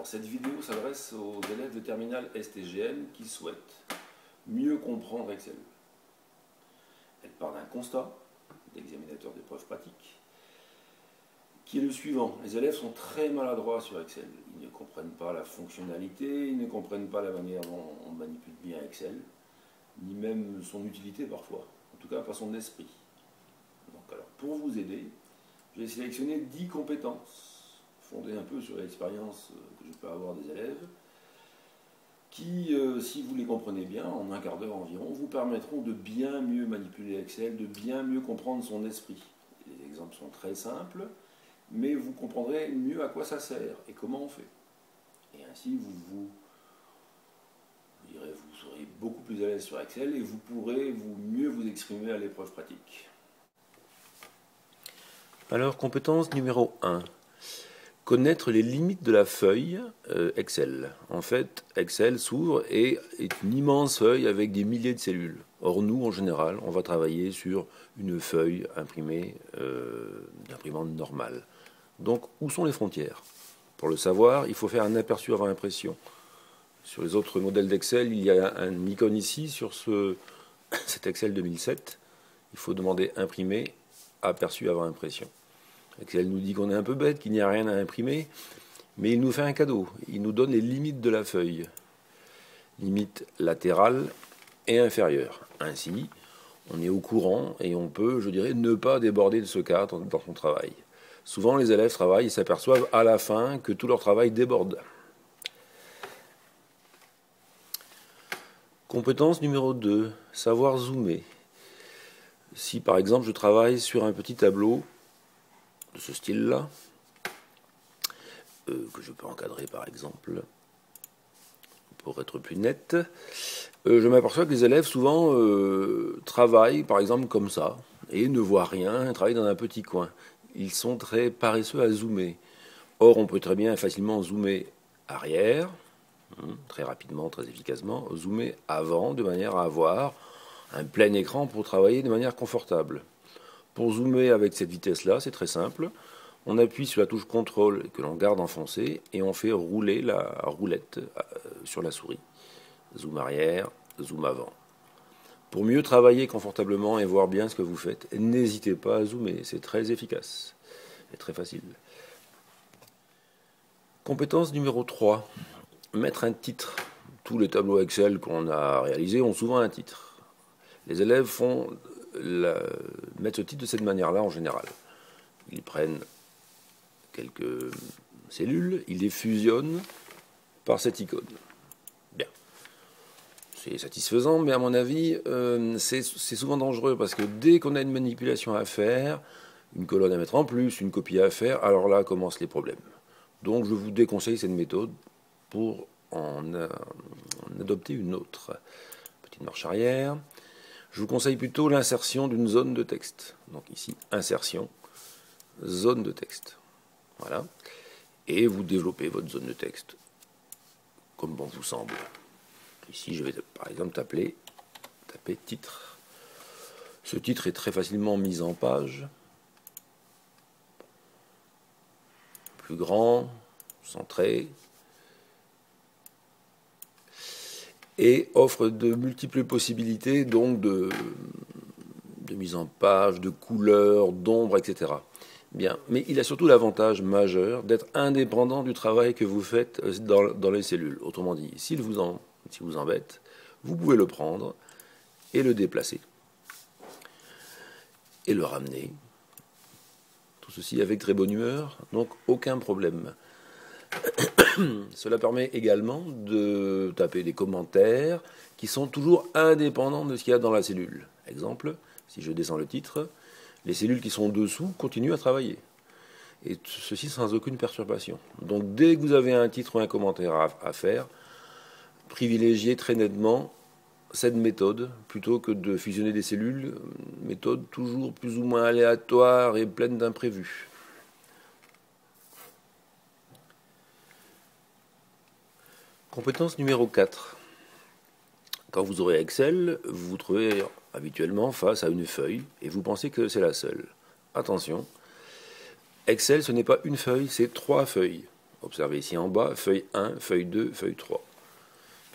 Alors cette vidéo s'adresse aux élèves de terminale STGM qui souhaitent mieux comprendre Excel. Elle part d'un constat d'examinateur d'épreuves pratiques qui est le suivant. Les élèves sont très maladroits sur Excel. Ils ne comprennent pas la fonctionnalité, ils ne comprennent pas la manière dont on manipule bien Excel, ni même son utilité parfois, en tout cas pas son esprit. Donc alors pour vous aider, j'ai sélectionné 10 compétences fondées un peu sur l'expérience que je peux avoir des élèves, qui, si vous les comprenez bien, en un quart d'heure environ, vous permettront de bien mieux manipuler Excel, de bien mieux comprendre son esprit. Les exemples sont très simples, mais vous comprendrez mieux à quoi ça sert et comment on fait. Et ainsi, vous serez beaucoup plus à l'aise sur Excel et vous pourrez mieux vous exprimer à l'épreuve pratique. Alors, compétence numéro 1. Connaître les limites de la feuille Excel. En fait, Excel s'ouvre et est une immense feuille avec des milliers de cellules. Or, nous, en général, on va travailler sur une feuille imprimée d'imprimante normale. Donc, où sont les frontières? Pour le savoir, il faut faire un aperçu avant impression. Sur les autres modèles d'Excel, il y a un icône ici sur cet Excel 2007. Il faut demander imprimer, aperçu avant impression. Excel nous dit qu'on est un peu bête, qu'il n'y a rien à imprimer, mais il nous fait un cadeau. Il nous donne les limites de la feuille. Limites latérales et inférieures. Ainsi, on est au courant et on peut, je dirais, ne pas déborder de ce cadre dans son travail. Souvent, les élèves travaillent et s'aperçoivent à la fin que tout leur travail déborde. Compétence numéro 2, savoir zoomer. Si par exemple je travaille sur un petit tableau de ce style-là, que je peux encadrer par exemple, pour être plus net, je m'aperçois que les élèves souvent travaillent par exemple comme ça, et ne voient rien, travaillent dans un petit coin. Ils sont très paresseux à zoomer. Or, on peut très bien facilement zoomer arrière, très rapidement, très efficacement, zoomer avant, de manière à avoir un plein écran pour travailler de manière confortable. Pour zoomer avec cette vitesse-là, c'est très simple. On appuie sur la touche CTRL que l'on garde enfoncée et on fait rouler la roulette sur la souris. Zoom arrière, zoom avant. Pour mieux travailler confortablement et voir bien ce que vous faites, n'hésitez pas à zoomer, c'est très efficace et très facile. Compétence numéro 3, mettre un titre. Tous les tableaux Excel qu'on a réalisés ont souvent un titre. Les élèves mettent ce titre de cette manière-là en général. Ils prennent quelques cellules, ils les fusionnent par cette icône. Bien. C'est satisfaisant, mais à mon avis, c'est souvent dangereux parce que dès qu'on a une manipulation à faire, une colonne à mettre en plus, une copie à faire, alors là commencent les problèmes. Donc je vous déconseille cette méthode pour en adopter une autre. Petite marche arrière. Je vous conseille plutôt l'insertion d'une zone de texte. Donc ici, insertion, zone de texte. Voilà. Et vous développez votre zone de texte comme bon vous semble. Ici, je vais par exemple taper titre. Ce titre est très facilement mis en page. Plus grand, centré. Et offre de multiples possibilités donc de mise en page, de couleurs, d'ombre, etc. Bien, mais il a surtout l'avantage majeur d'être indépendant du travail que vous faites dans les cellules. Autrement dit, s'il vous embête, vous pouvez le prendre et le déplacer et le ramener. Tout ceci avec très bonne humeur, donc aucun problème. Cela permet également de taper des commentaires qui sont toujours indépendants de ce qu'il y a dans la cellule. Exemple, si je descends le titre, les cellules qui sont dessous continuent à travailler. Et ceci sans aucune perturbation. Donc dès que vous avez un titre ou un commentaire à faire, privilégiez très nettement cette méthode plutôt que de fusionner des cellules, méthode toujours plus ou moins aléatoire et pleine d'imprévus. Compétence numéro 4. Quand vous aurez Excel, vous vous trouvez habituellement face à une feuille et vous pensez que c'est la seule. Attention, Excel ce n'est pas une feuille, c'est 3 feuilles. Observez ici en bas, feuille 1, feuille 2, feuille 3.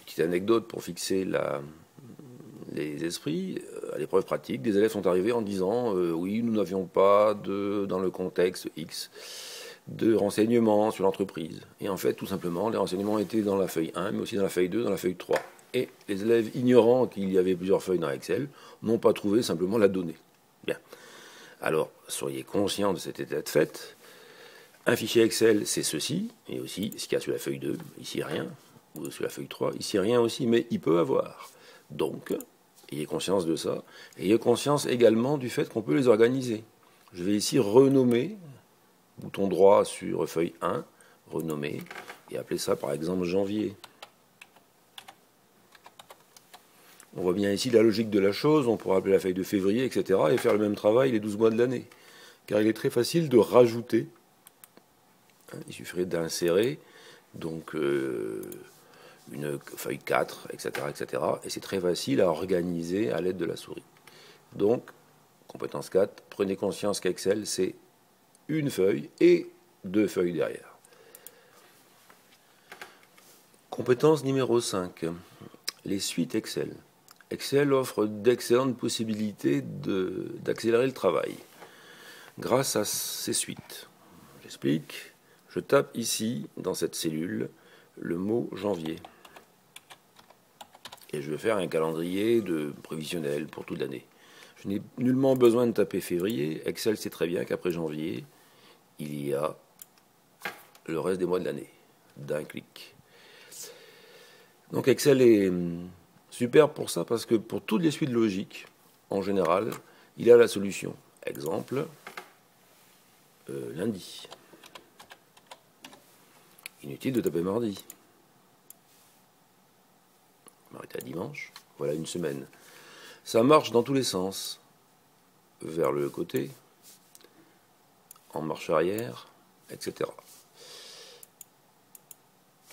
Petite anecdote pour fixer les esprits. À l'épreuve pratique, des élèves sont arrivés en disant oui, nous n'avions pas dans le contexte X de renseignements sur l'entreprise. Et en fait, tout simplement, les renseignements étaient dans la feuille 1, mais aussi dans la feuille 2, dans la feuille 3. Et les élèves, ignorant qu'il y avait plusieurs feuilles dans Excel, n'ont pas trouvé simplement la donnée. Bien. Alors, soyez conscients de cet état de fait. Un fichier Excel, c'est ceci, et aussi ce qu'il y a sur la feuille 2, ici rien, ou sur la feuille 3, ici rien aussi, mais il peut avoir. Donc, ayez conscience de ça. Ayez conscience également du fait qu'on peut les organiser. Je vais ici renommer, bouton droit sur feuille 1, renommer, et appeler ça par exemple janvier. On voit bien ici la logique de la chose, on pourra appeler la feuille de février, etc., et faire le même travail les 12 mois de l'année. Car il est très facile de rajouter, il suffirait d'insérer, donc une feuille 4, etc., etc., et c'est très facile à organiser à l'aide de la souris. Donc, compétence 4, prenez conscience qu'Excel, c'est une feuille et 2 feuilles derrière. Compétence numéro 5, les suites Excel. Excel offre d'excellentes possibilités d'accélérer le travail grâce à ces suites. J'explique. Je tape ici, dans cette cellule, le mot janvier. Et je vais faire un calendrier prévisionnel pour toute l'année. Je n'ai nullement besoin de taper février. Excel sait très bien qu'après janvier, il y a le reste des mois de l'année, d'un clic. Donc Excel est super pour ça, parce que pour toutes les suites logiques, en général, il a la solution. Exemple, lundi. Inutile de taper mardi. M'arrêter à dimanche. Voilà une semaine. Ça marche dans tous les sens. Vers le côté, en marche arrière, etc.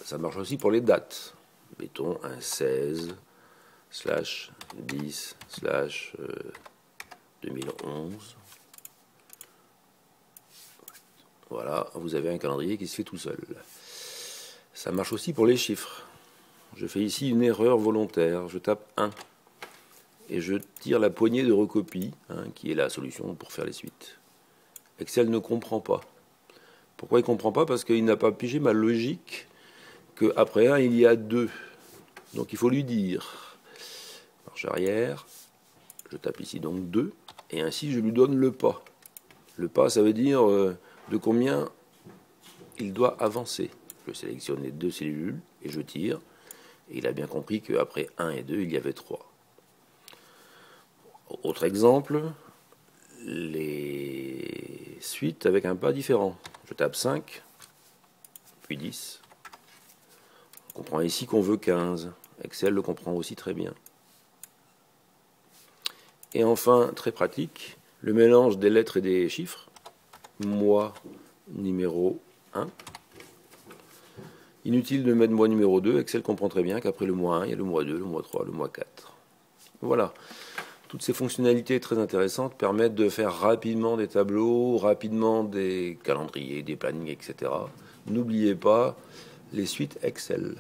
Ça marche aussi pour les dates. Mettons un 16/10/2011. Voilà, vous avez un calendrier qui se fait tout seul. Ça marche aussi pour les chiffres. Je fais ici une erreur volontaire. Je tape 1. Et je tire la poignée de recopie, qui est la solution pour faire les suites. Excel ne comprend pas. Pourquoi il ne comprend pas? Parce qu'il n'a pas pigé ma logique qu'après 1, il y a 2. Donc il faut lui dire, marche arrière, je tape ici donc 2, et ainsi je lui donne le pas. Le pas, ça veut dire de combien il doit avancer. Je sélectionne les 2 cellules, et je tire, et il a bien compris qu'après 1 et 2, il y avait 3. Autre exemple, les suites avec un pas différent. Je tape 5, puis 10. On comprend ici qu'on veut 15. Excel le comprend aussi très bien. Et enfin, très pratique, le mélange des lettres et des chiffres. Mois numéro 1. Inutile de mettre mois numéro 2. Excel comprend très bien qu'après le mois 1, il y a le mois 2, le mois 3, le mois 4. Voilà. Toutes ces fonctionnalités très intéressantes permettent de faire rapidement des tableaux, rapidement des calendriers, des plannings, etc. N'oubliez pas les suites Excel.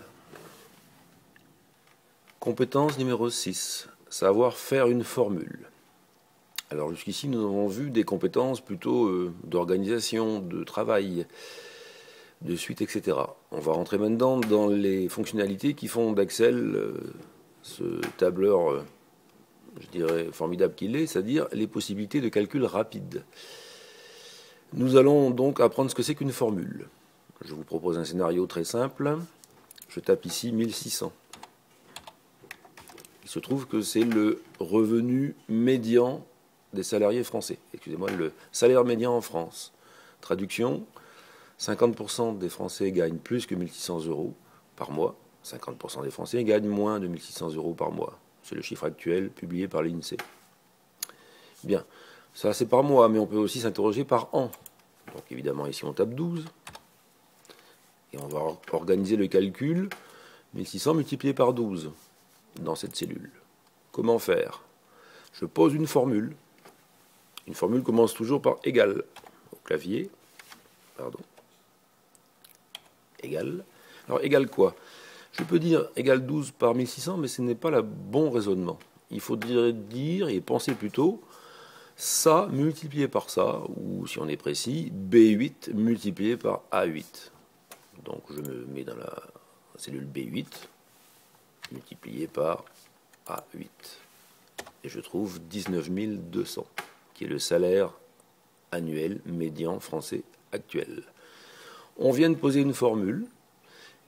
Compétence numéro 6, savoir faire une formule. Alors jusqu'ici, nous avons vu des compétences plutôt d'organisation, de travail, de suite, etc. On va rentrer maintenant dans les fonctionnalités qui font d'Excel ce tableur je dirais, formidable qu'il est, c'est-à-dire les possibilités de calcul rapide. Nous allons donc apprendre ce que c'est qu'une formule. Je vous propose un scénario très simple. Je tape ici 1600. Il se trouve que c'est le revenu médian des salariés français. Excusez-moi, le salaire médian en France. Traduction, 50% des Français gagnent plus que 1600 euros par mois. 50% des Français gagnent moins de 1600 euros par mois. C'est le chiffre actuel publié par l'INSEE. Bien, ça c'est par mois, mais on peut aussi s'interroger par an. Donc évidemment ici on tape 12. Et on va organiser le calcul 1600 multiplié par 12 dans cette cellule. Comment faire? Je pose une formule. Une formule commence toujours par égal au clavier. Pardon. égale. Alors, égale quoi? Je peux dire égale 12 par 1600, mais ce n'est pas le bon raisonnement. Il faut dire et penser plutôt ça multiplié par ça, ou si on est précis, B8 multiplié par A8. Donc je me mets dans la cellule B8 multiplié par A8. Et je trouve 19 200, qui est le salaire annuel médian français actuel. On vient de poser une formule,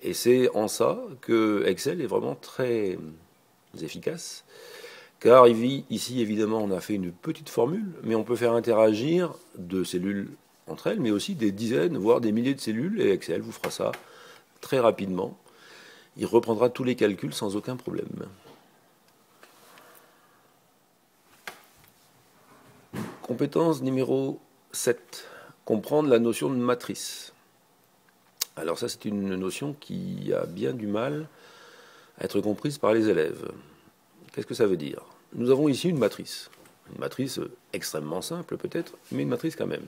et c'est en ça que Excel est vraiment très efficace. Car ici, évidemment, on a fait une petite formule, mais on peut faire interagir deux cellules entre elles, mais aussi des dizaines, voire des milliers de cellules, et Excel vous fera ça très rapidement. Il reprendra tous les calculs sans aucun problème. Compétence numéro 7. Comprendre la notion de matrice. Alors ça, c'est une notion qui a bien du mal à être comprise par les élèves. Qu'est-ce que ça veut dire? Nous avons ici une matrice extrêmement simple peut-être, mais une matrice quand même.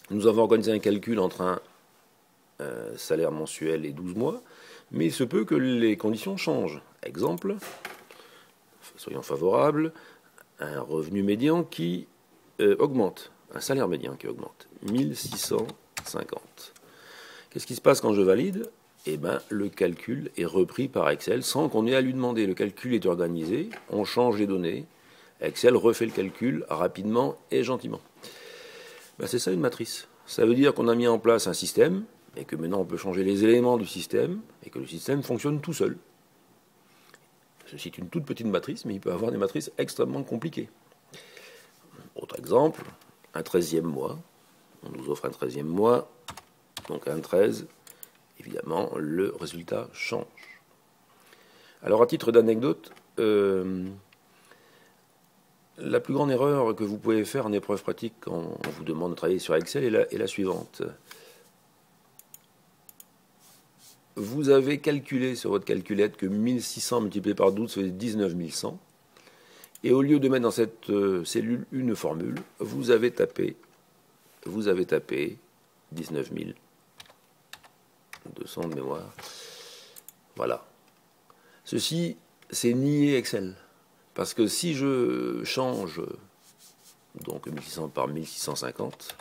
Nous avons organisé un calcul entre un salaire mensuel et 12 mois, mais il se peut que les conditions changent. Exemple, soyons favorables, un revenu médian qui augmente, un salaire médian qui augmente, 1650. Qu'est-ce qui se passe quand je valide? Eh bien, le calcul est repris par Excel sans qu'on ait à lui demander. Le calcul est organisé, on change les données, Excel refait le calcul rapidement et gentiment. Ben, c'est ça une matrice. Ça veut dire qu'on a mis en place un système et que maintenant on peut changer les éléments du système et que le système fonctionne tout seul. Ceci est une toute petite matrice, mais il peut avoir des matrices extrêmement compliquées. Autre exemple, un 13e mois. On nous offre un 13e mois, donc un 13. Évidemment, le résultat change. Alors, à titre d'anecdote, la plus grande erreur que vous pouvez faire en épreuve pratique quand on vous demande de travailler sur Excel est la suivante. Vous avez calculé sur votre calculette que 1600 multiplié par 12 fait 19 100. Et au lieu de mettre dans cette cellule une formule, vous avez tapé 19 200 de mémoire. Voilà. Ceci, c'est nier Excel. Parce que si je change donc 1600 par 1650,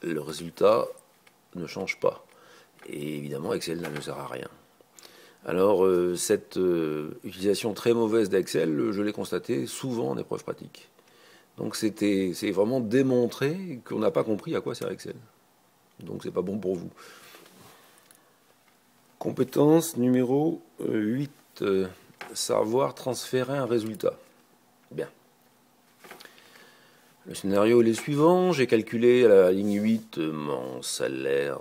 le résultat ne change pas. Et évidemment, Excel ne sert à rien. Alors, cette utilisation très mauvaise d'Excel, je l'ai constatée souvent en épreuve pratique. Donc, c'est vraiment démontré qu'on n'a pas compris à quoi sert Excel. Donc c'est pas bon pour vous. Compétence numéro 8. Savoir transférer un résultat. Bien. Le scénario est le suivant. J'ai calculé à la ligne 8 mon salaire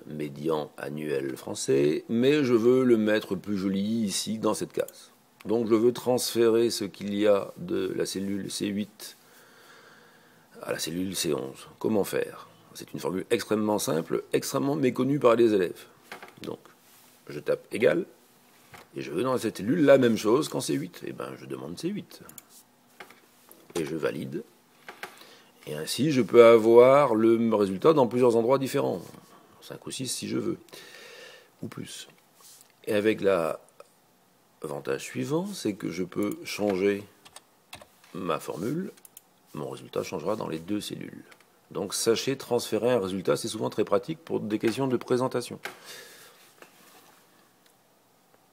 médian annuel français, mais je veux le mettre plus joli ici dans cette case. Donc je veux transférer ce qu'il y a de la cellule C8 à la cellule C11. Comment faire? C'est une formule extrêmement simple, extrêmement méconnue par les élèves. Donc, je tape égal, et je veux dans cette cellule la même chose qu'en C8. Eh bien, je demande C8. Et je valide. Et ainsi, je peux avoir le résultat dans plusieurs endroits différents. 5 ou 6 si je veux, ou plus. Et avec l'avantage suivant, c'est que je peux changer ma formule. Mon résultat changera dans les deux cellules. Donc sachez transférer un résultat, c'est souvent très pratique pour des questions de présentation.